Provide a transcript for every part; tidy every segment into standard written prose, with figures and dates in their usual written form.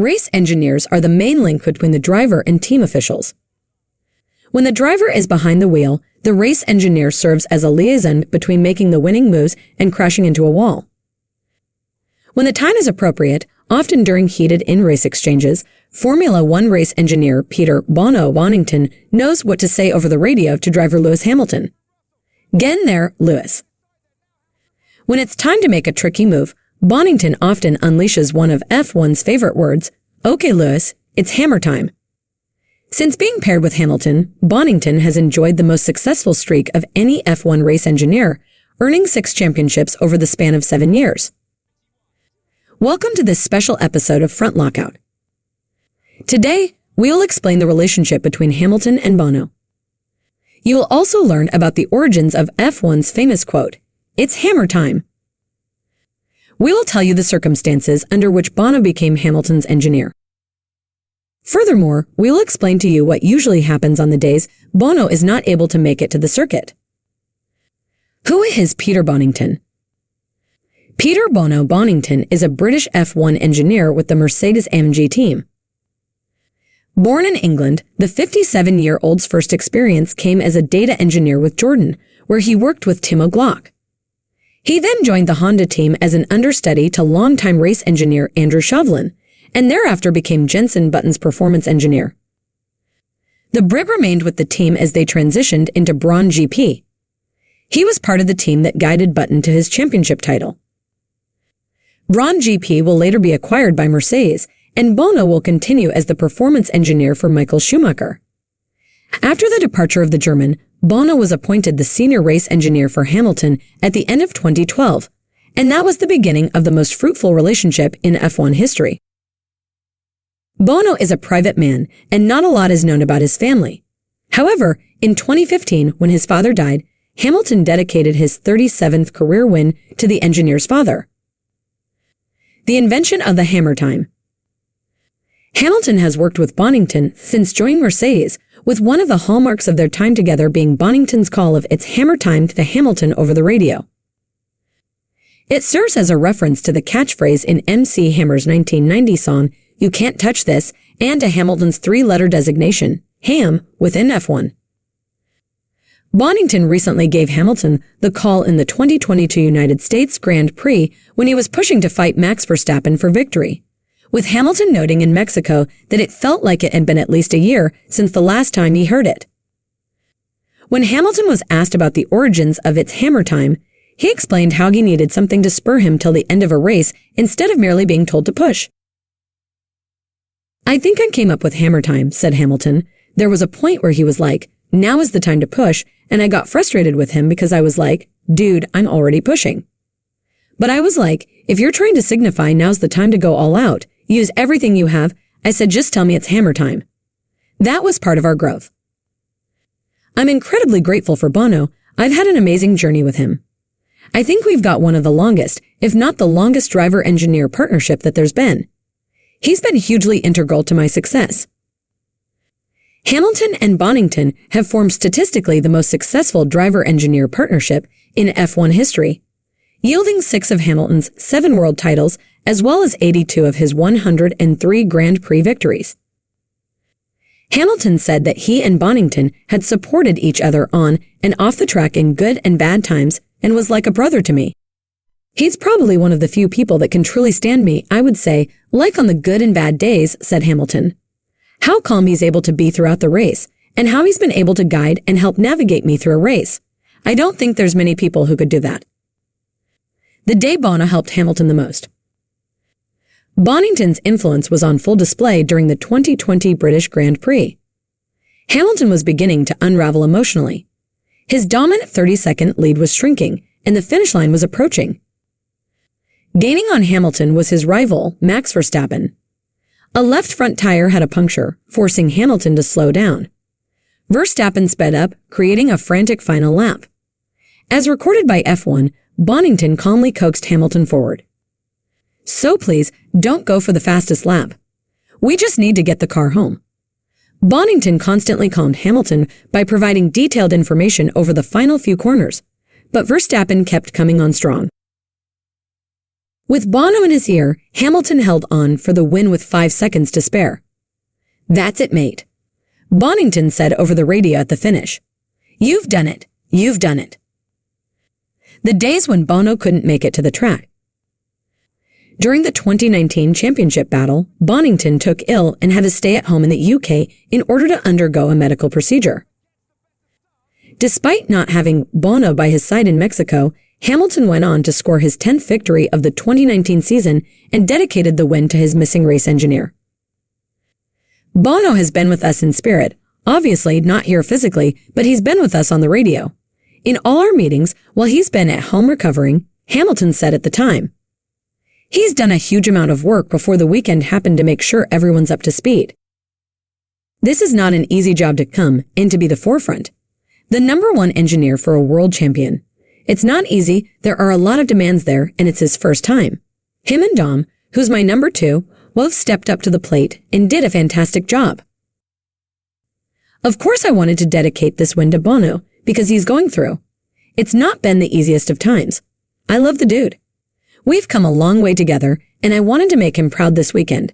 race engineers are the main link between the driver and team officials. When the driver is behind the wheel, the race engineer serves as a liaison between making the winning moves and crashing into a wall. When the time is appropriate, often during heated in-race exchanges, Formula One race engineer Peter Bono Bonnington knows what to say over the radio to driver Lewis Hamilton. "Get in there, Lewis." When it's time to make a tricky move, Bonnington often unleashes one of F1's favorite words, "Okay, Lewis, it's hammer time." Since being paired with Hamilton, Bonnington has enjoyed the most successful streak of any F1 race engineer, earning 6 championships over the span of 7 years. Welcome to this special episode of Front Lockout. Today, we'll explain the relationship between Hamilton and Bono. You will also learn about the origins of F1's famous quote, "It's hammer time." We will tell you the circumstances under which Bono became Hamilton's engineer. Furthermore, we will explain to you what usually happens on the days Bono is not able to make it to the circuit. Who is Peter Bonnington? Peter Bono Bonnington is a British F1 engineer with the Mercedes-AMG team. Born in England, the 57-year-old's first experience came as a data engineer with Jordan, where he worked with Timo Glock. He then joined the Honda team as an understudy to longtime race engineer Andrew Shovlin, and thereafter became Jenson Button's performance engineer. The Brit remained with the team as they transitioned into Brawn GP. He was part of the team that guided Button to his championship title. Brawn GP will later be acquired by Mercedes, and Bono will continue as the performance engineer for Michael Schumacher. After the departure of the German, Bono was appointed the senior race engineer for Hamilton at the end of 2012, and that was the beginning of the most fruitful relationship in F1 history. Bono is a private man, and not a lot is known about his family. However, in 2015, when his father died, Hamilton dedicated his 37th career win to the engineer's father. The invention of the hammer time. Hamilton has worked with Bonnington since joining Mercedes, with one of the hallmarks of their time together being Bonnington's call of "It's hammer time" to Hamilton over the radio. It serves as a reference to the catchphrase in MC Hammer's 1990 song, "You Can't Touch This," and to Hamilton's 3-letter designation, Ham, within F1. Bonnington recently gave Hamilton the call in the 2022 United States Grand Prix when he was pushing to fight Max Verstappen for victory, with Hamilton noting in Mexico that it felt like it had been at least a year since the last time he heard it. When Hamilton was asked about the origins of "It's hammer time," he explained how he needed something to spur him till the end of a race instead of merely being told to push. "I think I came up with hammer time," said Hamilton. "There was a point where he was like, 'Now is the time to push,' and I got frustrated with him because I was like, 'Dude, I'm already pushing.' But I was like, if you're trying to signify now's the time to go all out, use everything you have, I said just tell me it's hammer time." That was part of our growth. I'm incredibly grateful for Bono. I've had an amazing journey with him. I think we've got one of the longest, if not the longest driver-engineer partnership that there's been. He's been hugely integral to my success. Hamilton and Bonnington have formed statistically the most successful driver-engineer partnership in F1 history, yielding 6 of Hamilton's 7 world titles as well as 82 of his 103 Grand Prix victories. Hamilton said that he and Bonnington had supported each other on and off the track in good and bad times and was like a brother to me. "He's probably one of the few people that can truly stand me, I would say, like on the good and bad days," said Hamilton. "How calm he's able to be throughout the race, and how he's been able to guide and help navigate me through a race. I don't think there's many people who could do that." The day Bono helped Hamilton the most. Bonnington's influence was on full display during the 2020 British Grand Prix. Hamilton was beginning to unravel emotionally. His dominant 30-second lead was shrinking, and the finish line was approaching. Gaining on Hamilton was his rival, Max Verstappen. A left front tire had a puncture, forcing Hamilton to slow down. Verstappen sped up, creating a frantic final lap. As recorded by F1, Bonnington calmly coaxed Hamilton forward. "So please, don't go for the fastest lap. We just need to get the car home." Bonnington constantly calmed Hamilton by providing detailed information over the final few corners, but Verstappen kept coming on strong. With Bono in his ear, Hamilton held on for the win with 5 seconds to spare. "That's it, mate," Bonnington said over the radio at the finish. "You've done it. You've done it." The days when Bono couldn't make it to the track. During the 2019 championship battle, Bonnington took ill and had to stay at home in the UK in order to undergo a medical procedure. Despite not having Bono by his side in Mexico, Hamilton went on to score his 10th victory of the 2019 season and dedicated the win to his missing race engineer. Bono has been with us in spirit, obviously not here physically, but he's been with us on the radio. In all our meetings, while he's been at home recovering, Hamilton said at the time, "He's done a huge amount of work before the weekend happened to make sure everyone's up to speed." This is not an easy job to come and to be the forefront. The number one engineer for a world champion. It's not easy, there are a lot of demands there, and it's his first time. Him and Dom, who's my number 2, both stepped up to the plate and did a fantastic job. Of course I wanted to dedicate this win to Bono, because he's going through. It's not been the easiest of times. I love the dude. We've come a long way together, and I wanted to make him proud this weekend.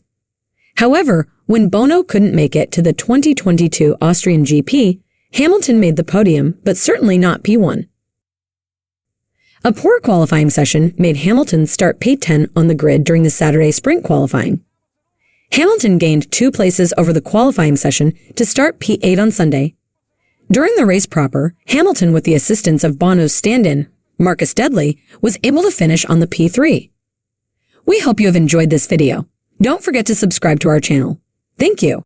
However, when Bono couldn't make it to the 2022 Austrian GP, Hamilton made the podium, but certainly not P1. A poor qualifying session made Hamilton start P10 on the grid during the Saturday sprint qualifying. Hamilton gained 2 places over the qualifying session to start P8 on Sunday. During the race proper, Hamilton, with the assistance of Bono's stand-in, Marcus Deadley, was able to finish on the P3. We hope you have enjoyed this video. Don't forget to subscribe to our channel. Thank you.